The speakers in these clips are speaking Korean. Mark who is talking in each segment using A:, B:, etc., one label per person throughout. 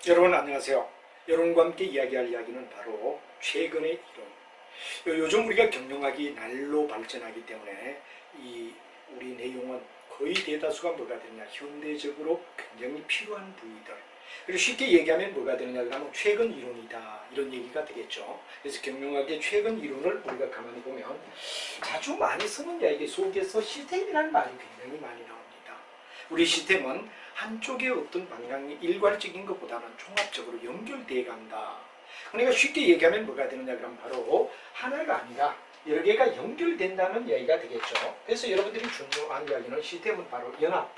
A: 여러분 안녕하세요. 여러분과 함께 이야기할 이야기는 바로 최근의 이론. 요즘 우리가 경영학이 날로 발전하기 때문에 우리 내용은 거의 대다수가 뭐가 되느냐, 현대적으로 굉장히 필요한 부위들. 그리고 쉽게 얘기하면 뭐가 되느냐 그러면 최근 이론이다, 이런 얘기가 되겠죠. 그래서 경영학의 최근 이론을 우리가 가만히 보면 자주 많이 쓰는 이야기 속에서 시스템이라는 말이 굉장히 많이 나옵니다. 우리 시스템은 한쪽의 어떤 방향이 일괄적인 것보다는 종합적으로 연결되어 간다. 그러니까 쉽게 얘기하면 뭐가 되느냐 그러면 바로 하나가 아니라 여러 개가 연결된다는 이야기가 되겠죠. 그래서 여러분들이 중요한 이야기는 시스템은 바로 연합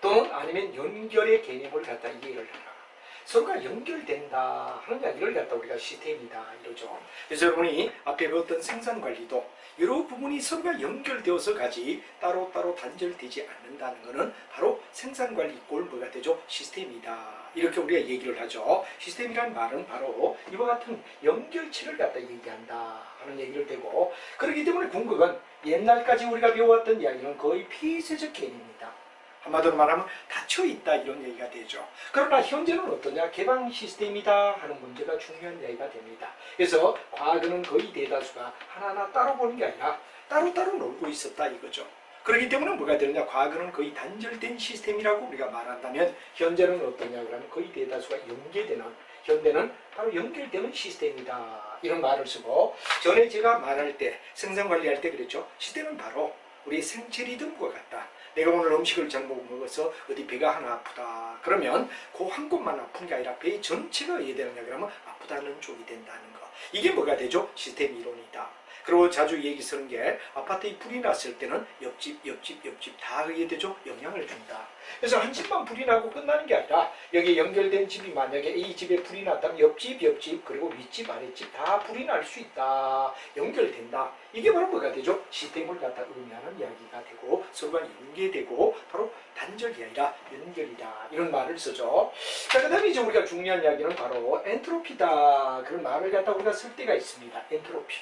A: 또는 아니면 연결의 개념을 갖다 이해를 해라. 서로가 연결된다 하는 이야기를 갖다 우리가 시스템이다 이러죠. 그래서 여러분이 앞에 배웠던 생산관리도 여러 부분이 서로가 연결되어서 가지 따로따로 단절되지 않는다는 것은 바로 생산관리 이꼴 뭐가 되죠? 시스템이다. 이렇게 우리가 얘기를 하죠. 시스템이란 말은 바로 이와 같은 연결체를 갖다 얘기한다 하는 얘기를 되고, 그렇기 때문에 궁극은 옛날까지 우리가 배워왔던 이야기는 거의 폐쇄적 개념입니다. 한마디로 말하면 닫혀있다 이런 얘기가 되죠. 그러나 현재는 어떠냐? 개방 시스템이다 하는 문제가 중요한 얘기가 됩니다. 그래서 과거는 거의 대다수가 하나하나 따로 보는 게 아니라 따로따로 놀고 있었다 이거죠. 그렇기 때문에 뭐가 되느냐? 과거는 거의 단절된 시스템이라고 우리가 말한다면 현재는 어떠냐? 그러면 거의 대다수가 연계되는, 현대는 바로 연결되는 시스템이다 이런 말을 쓰고, 전에 제가 말할 때 생산관리할 때 그랬죠. 시스템은 바로 우리 생체 리듬과 같다. 내가 오늘 음식을 잘못 먹어서 어디 배가 하나 아프다. 그러면 그 한 곳만 아픈 게 아니라 배 전체가 왜 되느냐 그러면 아프다는 쪽이 된다는 거. 이게 뭐가 되죠? 시스템 이론이다. 그리고 자주 얘기 쓰는 게 아파트에 불이 났을 때는 옆집 다 그게 되죠? 영향을 준다. 그래서 한 집만 불이 나고 끝나는 게 아니라 여기 연결된 집이 만약에 이 집에 불이 났다면 옆집 그리고 윗집 아랫집 다 불이 날 수 있다. 연결된다. 이게 바로 뭐가 되죠? 시스템을 갖다 의미하는 이야기가 되고 서로가 연계되고 바로 단절이 아니라 연결이다 이런 말을 쓰죠. 자, 그 다음에 이제 우리가 중요한 이야기는 바로 엔트로피다 그런 말을 갖다 우리가 쓸 때가 있습니다. 엔트로피.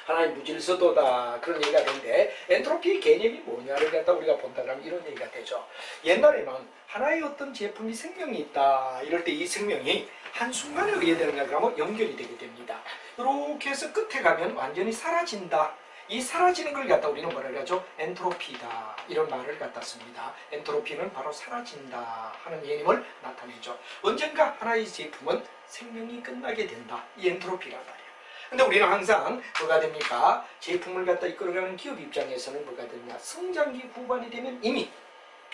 A: 하나의 무질서도다 그런 얘기가 되는데, 엔트로피 개념이 뭐냐를 갖다 우리가 본다면 이런 얘기가 되죠. 옛날에는 하나의 어떤 제품이 생명이 있다 이럴 때 이 생명이 한순간에 의해 되느냐 그러면 연결이 되게 됩니다. 이렇게 해서 끝에 가면 완전히 사라진다. 이 사라지는 걸 갖다 우리는 뭐라고 하죠? 엔트로피다 이런 말을 갖다 씁니다. 엔트로피는 바로 사라진다 하는 개념을 나타내죠. 언젠가 하나의 제품은 생명이 끝나게 된다. 이 엔트로피란 말이에요. 근데 우리는 항상 뭐가 됩니까? 제품을 갖다 이끌어가는 기업 입장에서는 뭐가 되느냐? 성장기 후반이 되면 이미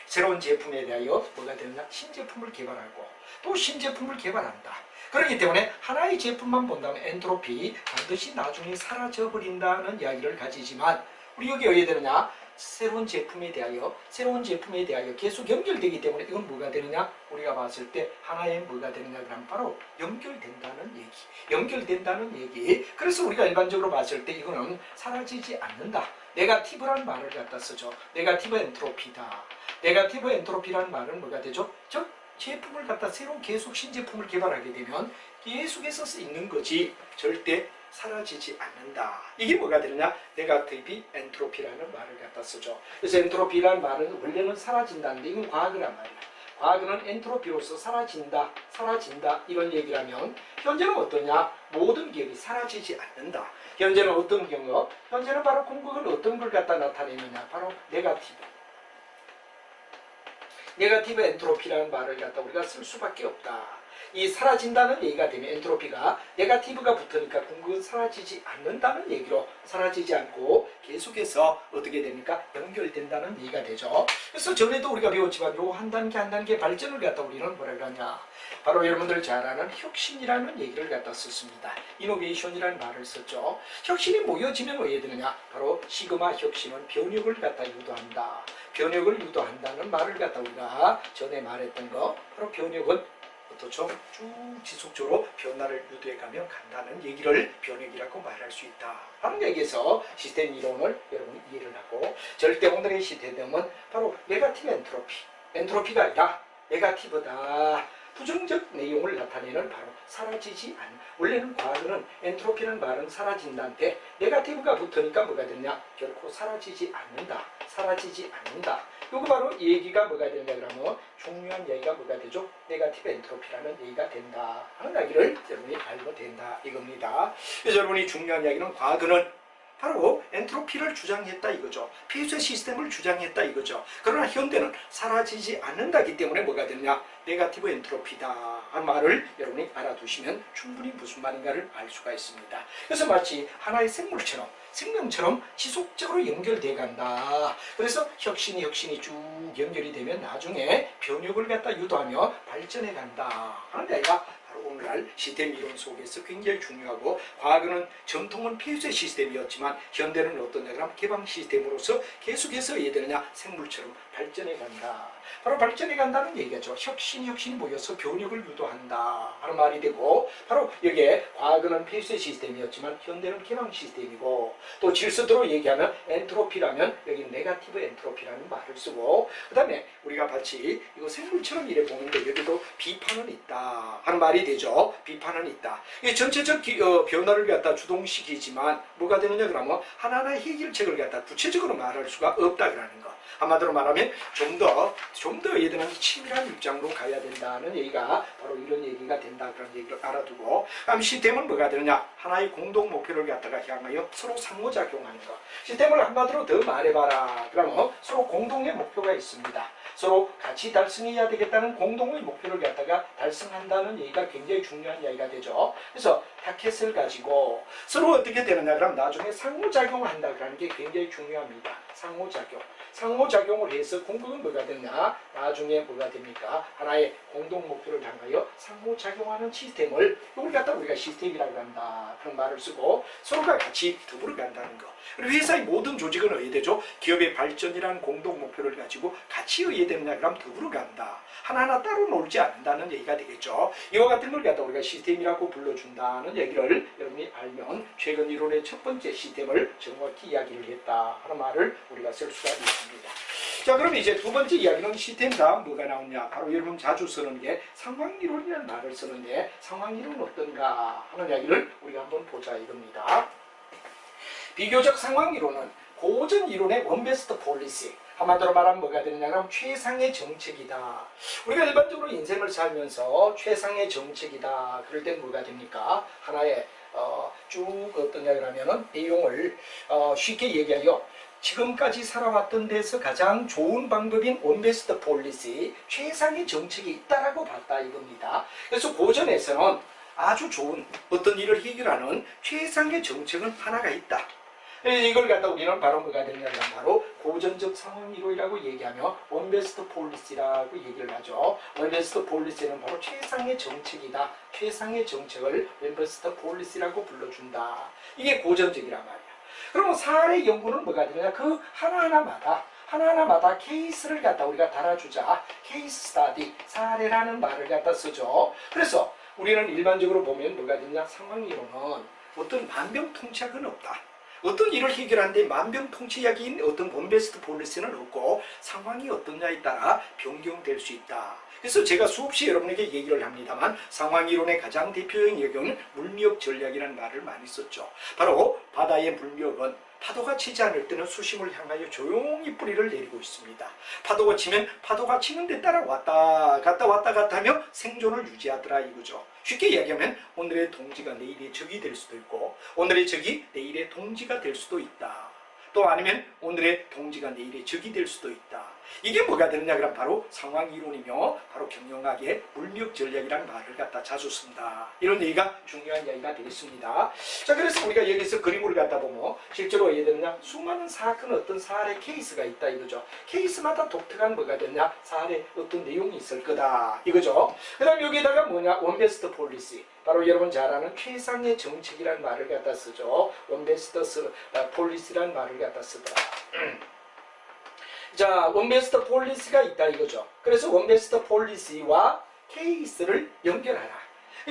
A: 새로운 제품에 대하여 뭐가 되느냐? 신제품을 개발하고 또 신제품을 개발한다. 그렇기 때문에 하나의 제품만 본다면 엔트로피 반드시 나중에 사라져버린다는 이야기를 가지지만, 우리 여기 어디에 되느냐? 새로운 제품에 대하여 계속 연결되기 때문에 이건 뭐가 되느냐? 우리가 봤을 때 하나의 뭐가 되느냐 그러면 바로 연결된다는 얘기. 그래서 우리가 일반적으로 봤을 때 이거는 사라지지 않는다. 네가티브라는 말을 갖다 쓰죠. 네가티브 엔트로피다. 네가티브 엔트로피라는 말은 뭐가 되죠? 즉 제품을 갖다 새로 계속 신제품을 개발하게 되면 계속해서 있는 거지 절대 사라지지 않는다. 이게 뭐가 되느냐? 네가티브 엔트로피라는 말을 갖다 쓰죠. 그래서 엔트로피라는 말은 원래는 사라진다는데 이건 과거란 말이야. 과거는 엔트로피로서 사라진다 이런 얘기라면, 현재는 어떠냐? 모든 기업이 사라지지 않는다. 현재는 어떤 경우? 현재는 바로 궁극은 어떤 걸 갖다 나타내느냐? 바로 네가티브 엔트로피라는 말을 갖다 우리가 쓸 수밖에 없다. 이 사라진다는 얘기가 되면 엔트로피가 네가티브가 붙으니까 궁극은 사라지지 않는다는 얘기로, 사라지지 않고 계속해서 어떻게 됩니까? 연결된다는 얘기가 되죠. 그래서 전에도 우리가 배웠지만 요 한 단계 발전을 갖다 우리는 뭐라 그러냐? 바로 여러분들 잘 아는 혁신이라는 얘기를 갖다 썼습니다. 이노베이션이라는 말을 썼죠. 혁신이 모여지면 왜 되느냐? 바로 시그마 혁신은 변혁을 갖다 유도한다. 변혁을 유도한다는 말을 갖다 우리가 전에 말했던 거, 바로 변혁은 어떻죠? 쭉 지속적으로 변화를 유도해가면 간다는 얘기를 변혁이라고 말할 수 있다 하는 얘기에서 시스템 이론을 여러분이 이해를 하고, 절대 오늘의 시스템은 바로 네가티브 엔트로피가 아니라 네가티브다. 부정적 내용을 나타내는 바로 사라지지 않는, 원래는 과거는 엔트로피라는 말은 사라진다인데 네거티브가 붙으니까 뭐가 되냐, 결코 사라지지 않는다, 사라지지 않는다. 요거 바로 이 얘기가 뭐가 되냐 그러면 중요한 얘기가 뭐가 되죠? 네거티브 엔트로피라는 얘기가 된다 하는 이야기를 여러분이 알고 된다 이겁니다. 그래서 여러분이 중요한 이야기는 과거는 바로 엔트로피를 주장했다 이거죠. 폐쇄 시스템을 주장했다 이거죠. 그러나 현대는 사라지지 않는다기 때문에 뭐가 되느냐, 네거티브 엔트로피다 하는 말을 여러분이 알아두시면 충분히 무슨 말인가를 알 수가 있습니다. 그래서 마치 하나의 생물처럼, 생명처럼 지속적으로 연결돼 간다. 그래서 혁신이 쭉 연결이 되면 나중에 변육을 갖다 유도하며 발전해 간다 하는 얘기가 바로 오늘날 시스템 이론 속에서 굉장히 중요하고, 과거는 전통은 폐쇄 시스템이었지만 현대는 어떠냐 그러면 개방 시스템으로서 계속해서 얘들으냐 생물처럼 발전해 간다. 바로 발전해 간다는 얘기죠. 혁신이 모여서 변육을 유도한다 하는 말이 되고, 바로 여기에 과거는 폐쇄 시스템이었지만 현대는 개방 시스템이고, 또 질서대로 얘기하면 엔트로피라면 여기 네거티브 엔트로피라는 말을 쓰고, 그 다음에 우리가 마치 이거 생물처럼 이래 보는데 여기도 비판은 있다 하는 말이 되죠. 비판은 있다. 이 전체적 변화를 갖다 주동시키지만 뭐가 되느냐 그러면 하나하나의 해결책을 갖다 구체적으로 말할 수가 없다라는 거. 한마디로 말하면 좀 더 얘들한테 치밀한 입장으로 가야 된다는 얘기가 바로 이런 얘기가 된다 그런 얘기를 알아두고, 그럼 시스템은 뭐가 되느냐, 하나의 공동 목표를 갖다가 향하여 서로 상호작용하는 것. 시스템을 한마디로 더 말해봐라 그러면 서로 공동의 목표가 있습니다. 서로 같이 달성해야 되겠다는 공동의 목표를 갖다가 달성한다는 얘기가 굉장히 중요한 이야기가 되죠. 그래서 타켓을 가지고 서로 어떻게 되느냐 그러면 나중에 상호작용을 한다 그러는 게 굉장히 중요합니다. 상호작용을 해서 궁극은 뭐가 되냐, 나중에 뭐가 됩니까, 하나의 공동 목표를 향하여 상호작용하는 시스템을, 이걸 갖다 우리가 시스템이라고 한다 그런 말을 쓰고, 서로가 같이 더불어 간다는 거. 그리고 회사의 모든 조직은 의해되죠. 기업의 발전이라는 공동 목표를 가지고 같이 의해되느냐 그러면 더불어 간다, 하나하나 따로 놀지 않는다는 얘기가 되겠죠. 이와 같은 걸 갖다 우리가 시스템이라고 불러준다는 얘기를 여러분이 알면 최근 이론의 첫 번째 시스템을 정확히 이야기를 했다 하는 말을 우리가 쓸 수가 있습니다. 자, 그럼 이제 두 번째 이야기는 시스템 다음 뭐가 나오냐, 바로 여러분 자주 쓰는 게 상황이론이라는 말을 쓰는데, 상황이론은 어떤가 하는 이야기를 우리가 한번 보자 이겁니다. 비교적 상황이론은 고전 이론의 원베스트 폴리시, 한마디로 말하면 뭐가 되느냐 그러면 최상의 정책이다. 우리가 일반적으로 인생을 살면서 최상의 정책이다 그럴 땐 뭐가 됩니까, 하나의 쭉 어떠냐 그러면은 내용을 쉽게 얘기하여 지금까지 살아왔던 데서 가장 좋은 방법인 원베스트 폴리시, 최상의 정책이 있다라고 봤다 이겁니다. 그래서 고전에서는 아주 좋은 어떤 일을 해결하는 최상의 정책은 하나가 있다. 이걸 갖다 우리는 바로 뭐가 되느냐면 바로 고전적 상황이론이라고 얘기하며 원베스트 폴리시라고 얘기를 하죠. 원베스트 폴리시는 바로 최상의 정책이다. 최상의 정책을 원베스트 폴리시라고 불러준다. 이게 고전적이란 말이야. 그러면 사례 연구는 뭐가 되느냐, 그 하나하나마다 케이스를 갖다 우리가 달아주자. 케이스 스타디, 사례라는 말을 갖다 쓰죠. 그래서 우리는 일반적으로 보면 뭐가 되느냐, 상황이론은 어떤 만병통치약은 없다. 어떤 일을 해결하는데 만병통치약인 어떤 원베스트 폴리시는 없고, 상황이 어떠냐에 따라 변경될 수 있다. 그래서 제가 수없이 여러분에게 얘기를 합니다만, 상황이론의 가장 대표적인 영역은 물미역 전략이라는 말을 많이 썼죠. 바로 바다의 물미역은 파도가 치지 않을 때는 수심을 향하여 조용히 뿌리를 내리고 있습니다. 파도가 치면 파도가 치는 데 따라 왔다 갔다 하며 생존을 유지하더라 이거죠. 쉽게 이야기하면 오늘의 동지가 내일의 적이 될 수도 있고, 오늘의 적이 내일의 동지가 될 수도 있다. 또 아니면 오늘의 동지가 내일의 적이 될 수도 있다. 이게 뭐가 되느냐 그러면 바로 상황이론이며, 바로 경영학의 물미역 전략이라는 말을 갖다 자주 쓴다. 이런 얘기가 중요한 이야기가 되겠습니다. 자, 그래서 우리가 여기서 그림을 갖다 보면 실제로 어떻게 되느냐, 수많은 사건 어떤 사례 케이스가 있다 이거죠. 케이스마다 독특한 뭐가 되느냐, 사례 어떤 내용이 있을 거다 이거죠. 그 다음 여기다가 뭐냐, 원베스트 폴리시, 바로 여러분 잘 아는 최상의 정책이라는 말을 갖다 쓰죠. 원베스트 폴리시라는 말을 갖다 쓰더라. 자, 원베스트 폴리시가 있다 이거죠. 그래서 원베스트 폴리시와 케이스를 연결하라.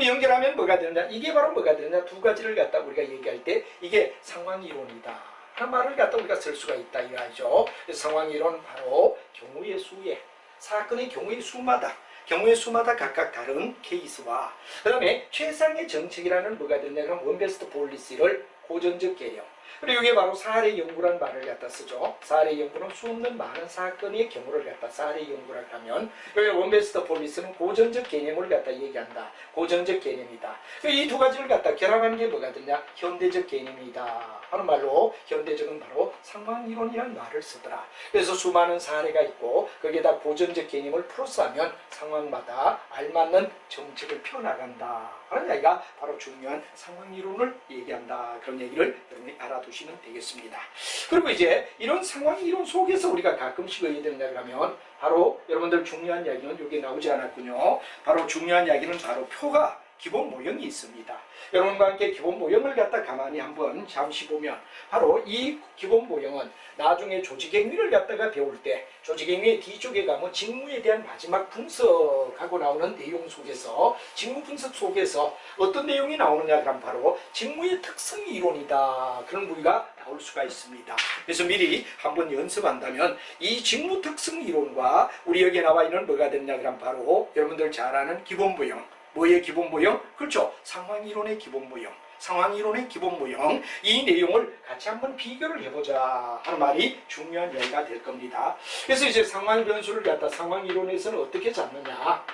A: 연결하면 뭐가 되느냐, 이게 바로 뭐가 되느냐, 두 가지를 갖다 우리가 얘기할 때 이게 상황이론이다 하는 말을 갖다 우리가 쓸 수가 있다 이거죠. 상황이론은 바로 경우의 수에, 사건의 경우의 수마다 경우의 수마다 각각 다른 케이스와 그 다음에 최상의 정책이라는 뭐가 되냐 그럼 원베스트 폴리시를 고전적 개념. 그리고 이게 바로 사례 연구란 말을 갖다 쓰죠. 사례 연구는 수없는 많은 사건의 경우를 갖다 사례 연구라고 하면 여기 원베스트 폴리스는 고전적 개념을 갖다 얘기한다. 고전적 개념이다. 이 두 가지를 갖다 결합한 게 뭐가 되냐 현대적 개념이다 하는 말로 현대적은 바로 상황이론이라는 말을 쓰더라. 그래서 수많은 사례가 있고 거기에다 고전적 개념을 플러스하면 상황마다 알맞는 정책을 펴나간다 하는 얘기가 바로 중요한 상황이론을 얘기한다. 그런 얘기를 여러분이 알아두시면 되겠습니다. 그리고 이제 이런 상황이론 속에서 우리가 가끔씩 의해야 된다고 하면 바로 여러분들 중요한 이야기는 여기 나오지 않았군요. 바로 중요한 이야기는 바로 표가 기본 모형이 있습니다. 여러분과 함께 기본 모형을 갖다 가만히 한번 잠시 보면 바로 이 기본 모형은 나중에 조직행위를 갖다가 배울 때 조직행위의 뒤쪽에 가면 직무에 대한 마지막 분석하고 나오는 내용 속에서 직무 분석 속에서 어떤 내용이 나오느냐 그럼 바로 직무의 특성 이론이다. 그런 부위가 나올 수가 있습니다. 그래서 미리 한번 연습한다면 이 직무 특성 이론과 우리 여기에 나와 있는 뭐가 되느냐 그럼 바로 여러분들 잘 아는 기본 모형. 뭐의 기본 모형? 그렇죠. 상황이론의 기본 모형. 상황이론의 기본 모형. 이 내용을 같이 한번 비교를 해보자 하는 말이 중요한 이야기가 될 겁니다. 그래서 이제 상황 변수를 갖다 상황이론에서는 어떻게 잡느냐.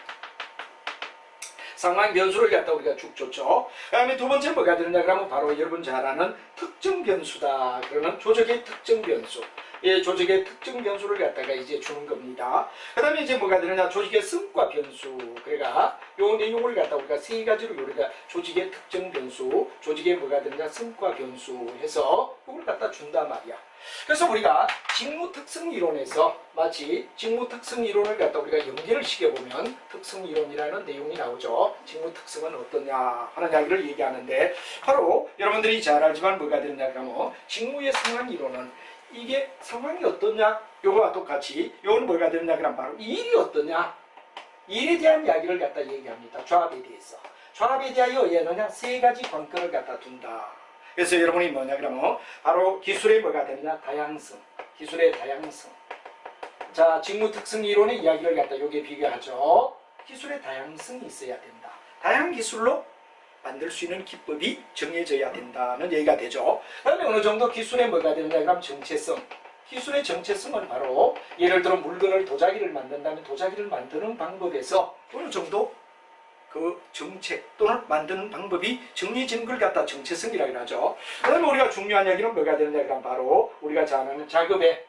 A: 상황 변수를 갖다 우리가 쭉 줬죠. 그 다음에 두 번째 뭐가 되느냐 그러면 바로 여러분 잘 아는 특정 변수다. 그러는 조직의 특정 변수. 예, 조직의 특정 변수를 갖다가 이제 주는 겁니다. 그 다음에 이제 뭐가 되느냐 조직의 성과 변수. 그러니까 요 내용을 갖다 우리가 세 가지로 우리가 조직의 특정 변수, 조직의 뭐가 되느냐 성과 변수 해서 그걸 갖다 준단 말이야. 그래서 우리가 직무 특성 이론에서 마치 직무 특성 이론을 갖다 우리가 연계를 시켜보면 특성 이론이라는 내용이 나오죠. 직무 특성은 어떠냐 하는 이야기를 얘기하는데 바로 여러분들이 잘 알지만 뭐가 되느냐 그러면 직무의 상황 이론은 이게 상황이 어떠냐 요거와 똑같이 요거는 뭐가 되느냐 그러면 바로 일이 어떠냐 일에 대한 이야기를 갖다 얘기합니다. 조합에 대해서. 조합에 대하여 얘는 세 가지 관건을 갖다 둔다. 그래서 여러분이 뭐냐 그러면 바로 기술의 뭐가 되느냐 다양성. 기술의 다양성. 자, 직무 특성 이론의 이야기를 갖다 요게 비교하죠. 기술의 다양성이 있어야 된다. 다양한 기술로 만들 수 있는 기법이 정해져야 된다는 얘기가 되죠. 그 다음에 어느 정도 기술의 뭐가 되느냐 그러면 정체성. 기술의 정체성은 바로 예를 들어 물건을 도자기를 만든다면 도자기를 만드는 방법에서 어느 정도 그 정책 또는 만드는 방법이 정해진 걸 갖다 정체성이라고 하죠. 그 다음에 우리가 중요한 이야기는 뭐가 되느냐 그러면 바로 우리가 잘 아는 작업을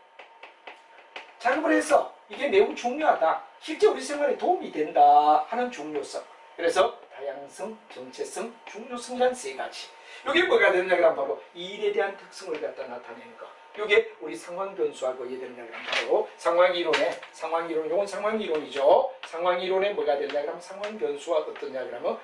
A: 해서 이게 매우 중요하다. 실제 우리 생활에 도움이 된다 하는 중요성. 그래서 다양성, 정체성, 중요성이란 세 가지. 이게 뭐가 되느냐 그러면 바로 일에 대한 특성을 갖다 나타내는 것. 이게 우리 상황 변수하고 이해되느냐 그러면 바로 상황이론, 이건 상황이론이죠. 상황이론에 뭐가 되느냐 그러면 상황 변수와 어떠냐 그러면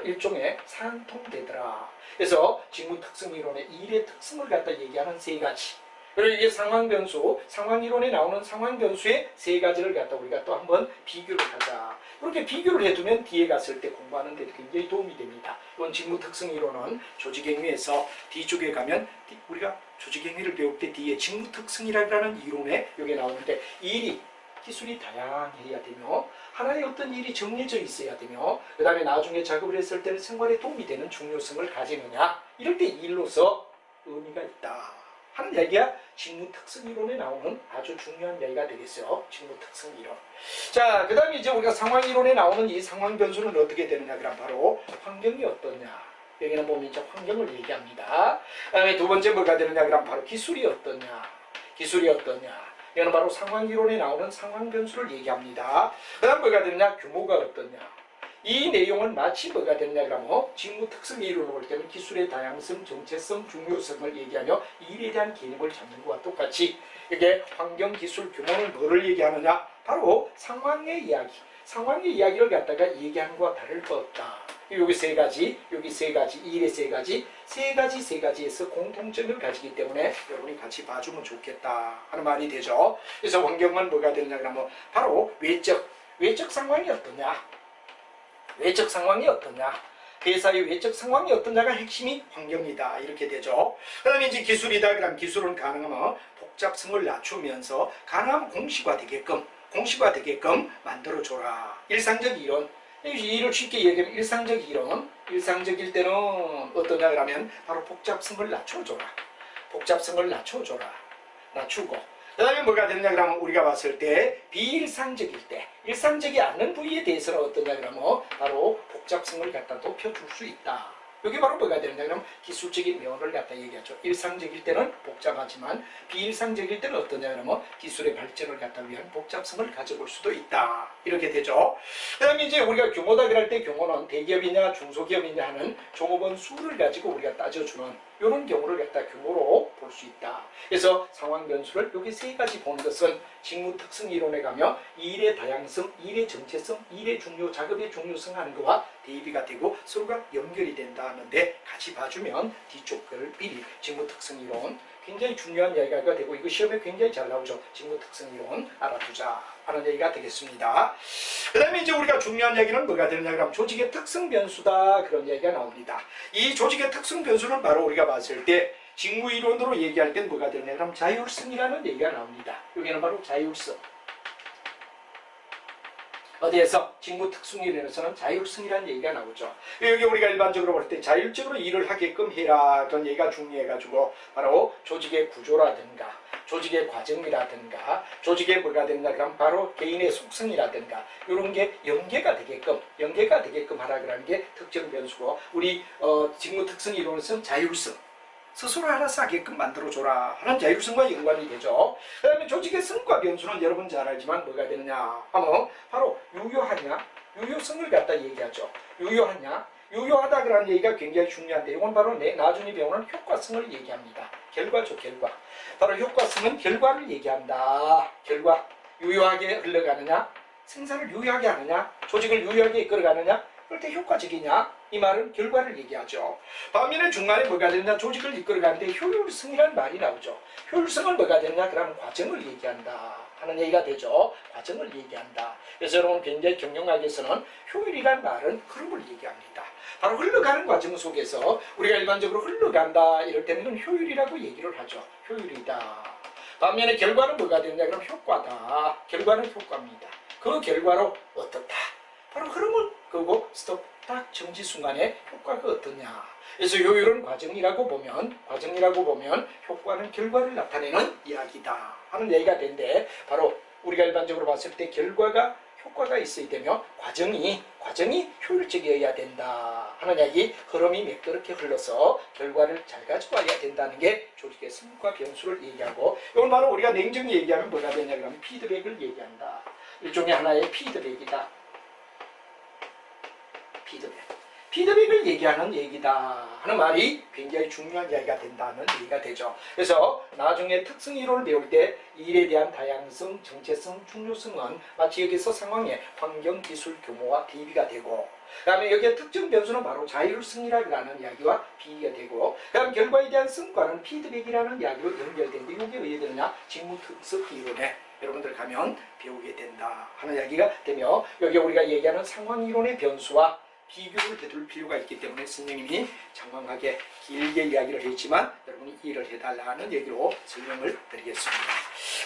A: 일종의 상통되더라. 그래서 직무 특성 이론의 일의 특성을 갖다 얘기하는 세 가지. 그리고 이게 상황 변수, 상황이론에 나오는 상황 변수의 세 가지를 갖다 우리가 또 한번 비교를 하자. 그렇게 비교를 해두면 뒤에 갔을 때 공부하는 데 굉장히 도움이 됩니다. 이건 직무 특성 이론은 조직행위에서 뒤쪽에 가면 우리가 조직행위를 배울 때 뒤에 직무 특성이라는 이론에 여기 나오는데 일이 기술이 다양해야 되며 하나의 어떤 일이 정해져 있어야 되며 그 다음에 나중에 작업을 했을 때는 생활에 도움이 되는 중요성을 가지느냐 이럴 때 일로서 의미가 있다 하는 얘기가 직무 특성 이론에 나오는 아주 중요한 얘기가 되겠어요. 직무 특성 이론. 자, 그 다음에 이제 우리가 상황 이론에 나오는 이 상황 변수는 어떻게 되느냐 그럼 바로 환경이 어떠냐. 여기는 보면 이제 환경을 얘기합니다. 그 다음에 두 번째 뭐가 되느냐 그럼 바로 기술이 어떠냐. 기술이 어떠냐. 이거는 바로 상황 이론에 나오는 상황 변수를 얘기합니다. 그 다음 뭐가 되느냐 규모가 어떠냐. 이 내용은 마치 뭐가 되느냐 그러면 직무 특성 이론을 볼 때는 기술의 다양성, 정체성, 중요성을 얘기하며 일에 대한 개념을 잡는 것과 똑같이 이게 환경, 기술, 규모는 뭐를 얘기하느냐 바로 상황의 이야기, 상황의 이야기를 갖다가 얘기하는 것과 다를 것 없다. 여기 세 가지, 여기 세 가지, 일의 세 가지에서 공통점을 가지기 때문에 여러분이 같이 봐주면 좋겠다 하는 말이 되죠. 그래서 환경은 뭐가 되느냐 그러면 바로 외적 상황이 어떠냐. 외적 상황이 어떠냐 회사의 외적 상황이 어떠냐가 핵심이 환경이다 이렇게 되죠. 그 다음에 이제 기술이다 그럼 기술은 가능하면 복잡성을 낮추면서 가능하면 공식화되게끔 공식화 되게끔 만들어줘라. 일상적 이론. 이를 쉽게 얘기하면 일상적 이론. 일상적일 때는 어떠냐 그러면 바로 복잡성을 낮춰줘라. 복잡성을 낮춰줘라. 낮추고. 그 다음에 뭐가 되느냐 그러면 우리가 봤을 때 비일상적일 때 일상적이 않는 부위에 대해서는 어떠냐 그러면 바로 복잡성을 갖다 높여줄 수 있다. 이게 바로 뭐가 되느냐 그러면 기술적인 면을 갖다 얘기하죠. 일상적일 때는 복잡하지만 비일상적일 때는 어떠냐 그러면 기술의 발전을 갖다 위한 복잡성을 가져볼 수도 있다. 이렇게 되죠. 그 다음에 이제 우리가 규모다 그럴 때 규모는 대기업이냐 중소기업이냐 하는 종업원 수를 가지고 우리가 따져주는 이런 경우를 갖다 규모로 볼 수 있다. 그래서 상황 변수를 여기 세 가지 보는 것은 직무 특성 이론에 가면 일의 다양성, 일의 정체성, 일의 중요, 작업의 중요성 하는 것과 대비가 되고 서로가 연결이 된다 하는데 같이 봐주면 뒤쪽 걸 미리 직무 특성 이론 굉장히 중요한 이야기가 되고 이거 시험에 굉장히 잘 나오죠. 직무 특성 이론 알아두자 하는 얘기가 되겠습니다. 그 다음에 이제 우리가 중요한 얘기는 뭐가 되느냐 그러면 조직의 특성 변수다 그런 얘기가 나옵니다. 이 조직의 특성 변수는 바로 우리가 봤을 때 직무 이론으로 얘기할 땐 뭐가 되느냐 그러면 자율성이라는 얘기가 나옵니다. 여기는 바로 자율성. 어디에서? 직무 특성 이론에서는 자율성이라는 얘기가 나오죠. 여기 우리가 일반적으로 볼 때 자율적으로 일을 하게끔 해라 그런 얘기가 중요해가지고 바로 조직의 구조라든가 조직의 과정이라든가 조직의 뭐가 되느냐 그러면 바로 개인의 속성이라든가 이런 게 연계가 되게끔 하라 그러는 게 특정 변수고 우리 직무 특성 이론에서는 자율성 스스로 알아서 하게끔 만들어줘라 하는 자율성과 연관이 되죠. 그 다음에 조직의 성과 변수는 여러분 잘 알지만 뭐가 되느냐 하면 바로 유효하냐 유효성을 갖다 얘기하죠. 유효하냐 유효하다 그라는 얘기가 굉장히 중요한데 이건 바로 나중에 배우는 효과성을 얘기합니다. 결과죠. 결과. 바로 효과성은 결과를 얘기한다. 결과. 유효하게 흘러가느냐 생산을 유효하게 하느냐 조직을 유효하게 이끌어가느냐 그럴 때 효과적이냐 이 말은 결과를 얘기하죠. 반면에 중간에 뭐가 되느냐 조직을 이끌어가는데 효율성이라는 말이 나오죠. 효율성은 뭐가 되느냐 그러면 과정을 얘기한다 하는 얘기가 되죠. 과정을 얘기한다. 그래서 여러분 굉장히 경영학에서는 효율이라는 말은 흐름을 얘기합니다. 바로 흘러가는 과정 속에서 우리가 일반적으로 흘러간다 이럴 때는 효율이라고 얘기를 하죠. 효율이다. 반면에 결과는 뭐가 되느냐 그럼 효과다. 결과는 효과입니다. 그 결과로 어떻다. 바로 흐름을 끄고 스톱 딱 정지 순간에 효과가 어떠냐. 그래서 효율은 과정이라고 보면 효과는 결과를 나타내는 이야기다 하는 얘기가 되는데 바로 우리가 일반적으로 봤을 때 결과가 효과가 있어야 되며 과정이 효율적이어야 된다 하는 이야기 흐름이 매끄럽게 흘러서 결과를 잘 가지고 와야 된다는 게 조직의 성과 변수를 얘기하고 이건 바로 우리가 냉정히 얘기하면 뭐가 되냐 그러면 피드백을 얘기한다. 일종의 하나의 피드백이다. 피드백을 얘기하는 얘기다 하는 말이 굉장히 중요한 이야기가 된다는 얘기가 되죠. 그래서 나중에 특성 이론을 배울 때 일에 대한 다양성, 정체성, 중요성은 마치 여기서 상황의 환경, 기술, 규모와 대비가 되고 그 다음에 여기에 특정 변수는 바로 자율성이라는 이야기와 비교가 되고 그 다음 결과에 대한 성과는 피드백이라는 이야기로 연결되는데 이게 왜 되느냐 직무 특성 이론에 여러분들 가면 배우게 된다 하는 이야기가 되며 여기 우리가 얘기하는 상황 이론의 변수와 비교를 해둘 필요가 있기 때문에 선생님이 장황하게 길게 이야기를 했지만 여러분이 이해를 해달라는 얘기로 설명을 드리겠습니다.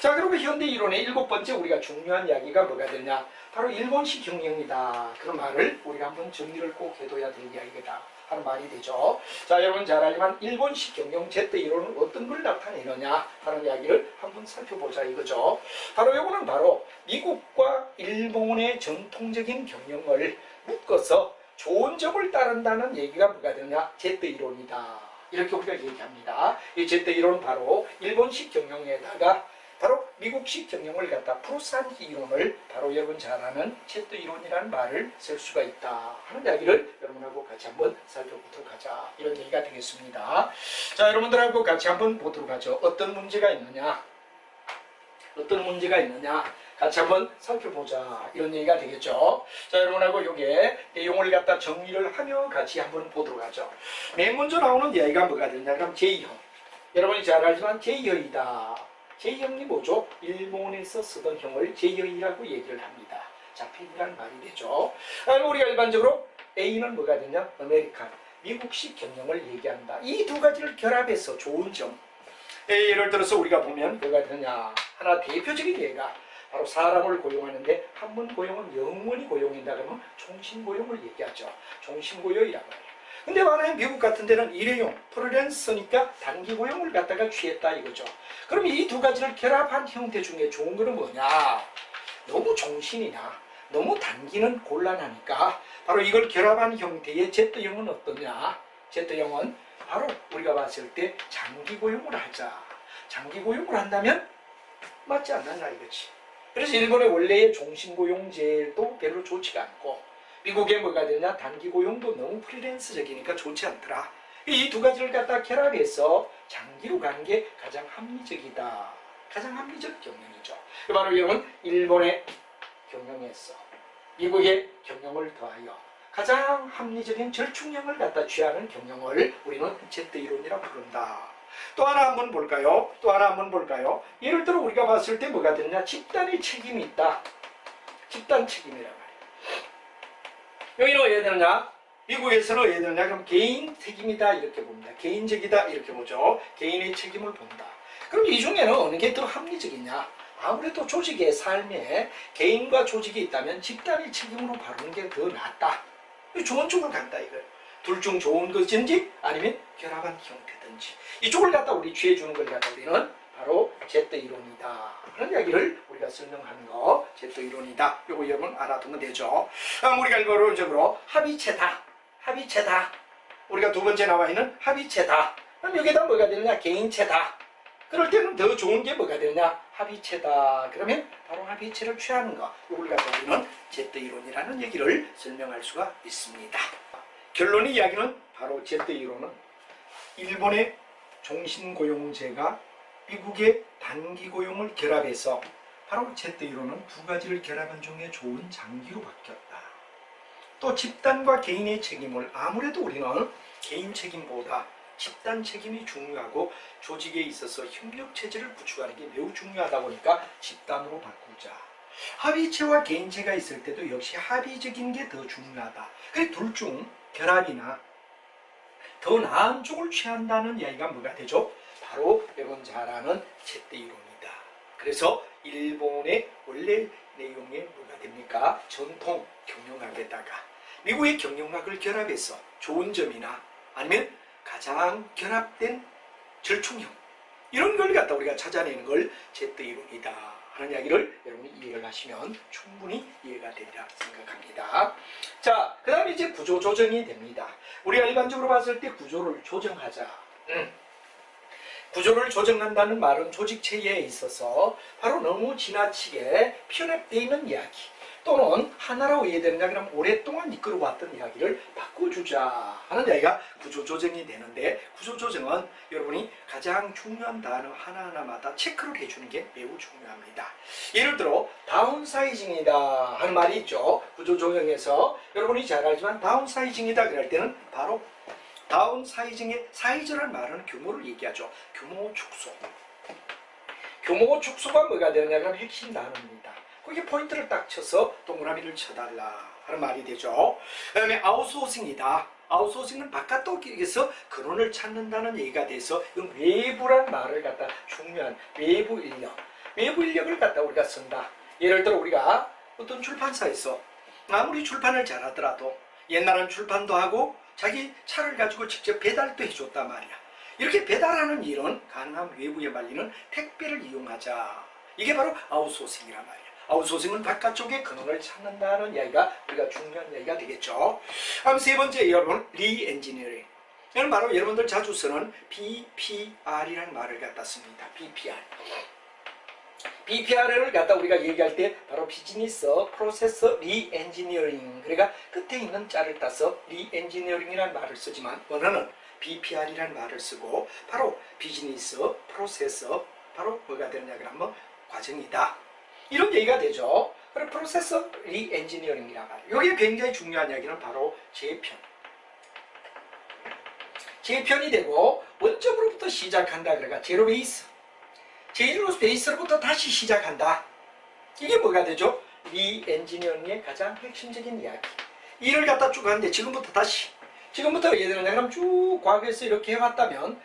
A: 자, 그리고 현대 이론의 7번째 우리가 중요한 이야기가 뭐가 되냐 바로 일본식 경영이다. 그런 말을 우리가 한번 정리를 꼭 해둬야 될 이야기다 하는 말이 되죠. 자, 여러분 잘 알지만 일본식 경영 Z 이론은 어떤 걸 나타내느냐 하는 이야기를 한번 살펴보자 이거죠. 바로 이거는 바로 미국과 일본의 전통적인 경영을 묶어서 좋은 점을 따른다는 얘기가 뭐가 되느냐 Z-이론이다. 이렇게 우리가 얘기합니다. 이 Z-이론은 바로 일본식 경영에다가 바로 미국식 경영을 갖다 프로산 이론을 바로 여러분 잘 아는 Z-이론이라는 말을 쓸 수가 있다 하는 이야기를 여러분하고 같이 한번 살펴보도록 하자 이런 얘기가 되겠습니다. 자, 여러분들하고 같이 한번 보도록 하죠. 어떤 문제가 있느냐 같이 한번 살펴보자 이런 얘기가 되겠죠. 자, 여러분하고 요게 내용을 갖다 정리를 하며 같이 한번 보도록 하죠. 맨 먼저 나오는 이야기가 뭐가 되냐 그럼 J형. 여러분이 잘 알지만 J형이다. J형이 뭐죠? 일본에서 쓰던 형을 J형이라고 얘기를 합니다. 자펜이라는 말이 되죠. 우리가 일반적으로 A는 뭐가 되냐? 아메리칸, 미국식 경영을 얘기한다. 이 두 가지를 결합해서 좋은 점. 예를 들어서 우리가 보면 뭐가 되냐? 하나 대표적인 예가 바로 사람을 고용하는데 한 번 고용은 영원히 고용한다 그러면 종신고용을 얘기하죠. 종신고용이란 말이에요. 근데 만약에 미국 같은 데는 일회용, 프리랜서니까 단기 고용을 갖다가 취했다 이거죠. 그럼 이 두 가지를 결합한 형태 중에 좋은 거는 뭐냐? 너무 종신이나 너무 단기는 곤란하니까 바로 이걸 결합한 형태의 Z형은 어떠냐? Z형은 바로 우리가 봤을 때 장기 고용을 하자. 장기 고용을 한다면 맞지 않느냐 이거지. 그래서 일본의 원래의 종신고용제도 별로 좋지가 않고 미국에 뭐가 되냐? 단기 고용도 너무 프리랜서적이니까 좋지 않더라. 이 두 가지를 갖다 결합해서 장기로 가는 게 가장 합리적이다. 가장 합리적 경영이죠. 바로 이런 일본의 경영에서 미국의 경영을 더하여 가장 합리적인 절충형을 갖다 취하는 경영을 우리는 Z이론이라고 부른다. 또 하나 한번 볼까요? 또 하나 한번 볼까요? 예를 들어 우리가 봤을 때 뭐가 되느냐? 집단의 책임이 있다. 집단 책임이란 말이에요. 여기는 왜 되느냐? 미국에서는 왜 되느냐? 그럼 개인 책임이다 이렇게 봅니다. 개인적이다 이렇게 보죠. 개인의 책임을 본다. 그럼 이 중에는 어느 게 더 합리적이냐? 아무래도 조직의 삶에 개인과 조직이 있다면 집단의 책임으로 바르는 게 더 낫다. 좋은 쪽을 간다 이거예요. 둘 중 좋은 것인지 아니면 결합한 형태든지 이쪽을 갖다 우리 취해주는 걸 갖다 우리는 바로 Z이론이다 그런 이야기를 우리가 설명하는 거 Z이론이다. 요거 여러분 알아두면 되죠. 우리가 일반적으로 합의체다. 합의체다. 우리가 두 번째 나와 있는 합의체다. 그럼 여기다 뭐가 되느냐? 개인체다. 그럴 때는 더 좋은 게 뭐가 되느냐? 합의체다. 그러면 바로 합의체를 취하는 거. 이걸 갖다 우리는 Z이론이라는 얘기를 설명할 수가 있습니다. 결론의 이야기는 바로 Z이론은 일본의 종신고용제가 미국의 단기고용을 결합해서 바로 Z이론은 두 가지를 결합한 중에 좋은 장기로 바뀌었다. 또 집단과 개인의 책임을 아무래도 우리는 개인 책임보다 집단 책임이 중요하고 조직에 있어서 협력체제를 구축하는 게 매우 중요하다 보니까 집단으로 바꾸자. 합의체와 개인체가 있을 때도 역시 합의적인 게 더 중요하다. 그래서 둘 중 결합이나 더 나은 쪽을 취한다는 이야기가 뭐가 되죠? 바로 여러분 잘 아는 Z이론이다. 그래서 일본의 원래 내용에 뭐가 됩니까? 전통 경영학에다가 미국의 경영학을 결합해서 좋은 점이나 아니면 가장 결합된 절충형 이런 걸 갖다 우리가 찾아내는 걸 Z이론이다 하는 이야기를 여러분이 이해를 하시면 충분히 이해가 되리라 생각합니다. 자, 그 다음에 이제 구조 조정이 됩니다. 우리가 일반적으로 봤을 때 구조를 조정하자. 구조를 조정한다는 말은 조직체계에 있어서 바로 너무 지나치게 편협되어 있는 이야기 또는 하나로 이해되느냐 그러면 오랫동안 이끌어왔던 이야기를 바꿔주자 하는 이야기가 구조조정이 되는데 구조조정은 여러분이 가장 중요한 단어 하나하나마다 체크를 해주는 게 매우 중요합니다. 예를 들어 다운사이징이다 하는 말이 있죠. 구조조정에서 여러분이 잘 알지만 다운사이징이다 그럴 때는 바로 다운사이징의 사이즈라는 말은 규모를 얘기하죠. 규모 축소. 규모 축소가 뭐가 되느냐 그러면 핵심 단어입니다. 거기에 포인트를 딱 쳐서 동그라미를 쳐달라 하는 말이 되죠. 그 다음에 아웃소싱이다. 아웃소싱은 바깥쪽에서 근원을 찾는다는 얘기가 돼서 이건 외부란 말을 갖다 중요한 외부 인력. 외부 인력을 갖다 우리가 쓴다. 예를 들어 우리가 어떤 출판사에서 아무리 출판을 잘하더라도 옛날엔 출판도 하고 자기 차를 가지고 직접 배달도 해줬단 말이야. 이렇게 배달하는 일은 가능한 외부에 말리는 택배를 이용하자. 이게 바로 아웃소싱이란 말이야. 아웃소싱은 바깥쪽에 근원을 찾는다는 이야기가 우리가 중요한 이야기가 되겠죠. 다음 세 번째 여러분 리엔지니어링. 이건 바로 여러분들 자주 쓰는 BPR이라는 말을 갖다 씁니다. BPR. BPR을 갖다 우리가 얘기할 때 바로 비즈니스 프로세서 리엔지니어링. 그러니까 끝에 있는 자를 따서 리엔지니어링이라는 말을 쓰지만 원어는 BPR이라는 말을 쓰고 바로 비즈니스 프로세서 바로 뭐가 되느냐 그러면 과정이다. 이런 얘기가 되죠. 그리고 프로세서 리엔지니어링이란 말이에요. 이게 굉장히 중요한 이야기는 바로 재편. 재편이 되고 원점으로부터 시작한다. 그러니까 제로 베이스. 제로 베이스로부터 다시 시작한다. 이게 뭐가 되죠? 리엔지니어링의 가장 핵심적인 이야기. 일을 갖다 쭉 하는데 지금부터 다시. 지금부터 예를 들면 쭉 과거에서 이렇게 해왔다면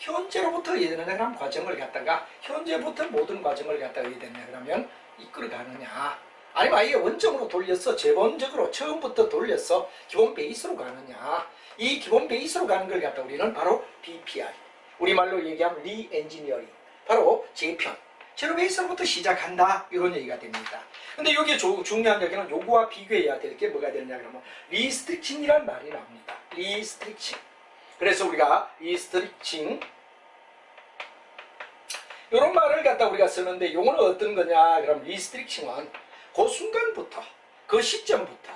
A: 현재로부터 어디에 되느냐 그러면 과정을 갖다가 현재부터 모든 과정을 갖다가 어디에 되느냐 그러면 이끌어가느냐, 아니면 아예 원점으로 돌려서 재본적으로 처음부터 돌려서 기본 베이스로 가느냐. 이 기본 베이스로 가는 걸 갖다 우리는 바로 BPR, 우리말로 얘기하면 리엔지니어링, 바로 재편, 제로 베이스로부터 시작한다, 이런 얘기가 됩니다. 근데 여기에 중요한 얘기는 요거와 비교해야 될 게 뭐가 되느냐 그러면 리스트릭칭이란 말이 나옵니다. 리스트릭칭. 그래서 우리가 리스트릭칭 이런 말을 갖다 우리가 쓰는데 요거는 어떤 거냐 그럼 리스트릭칭은 그 순간부터 그 시점부터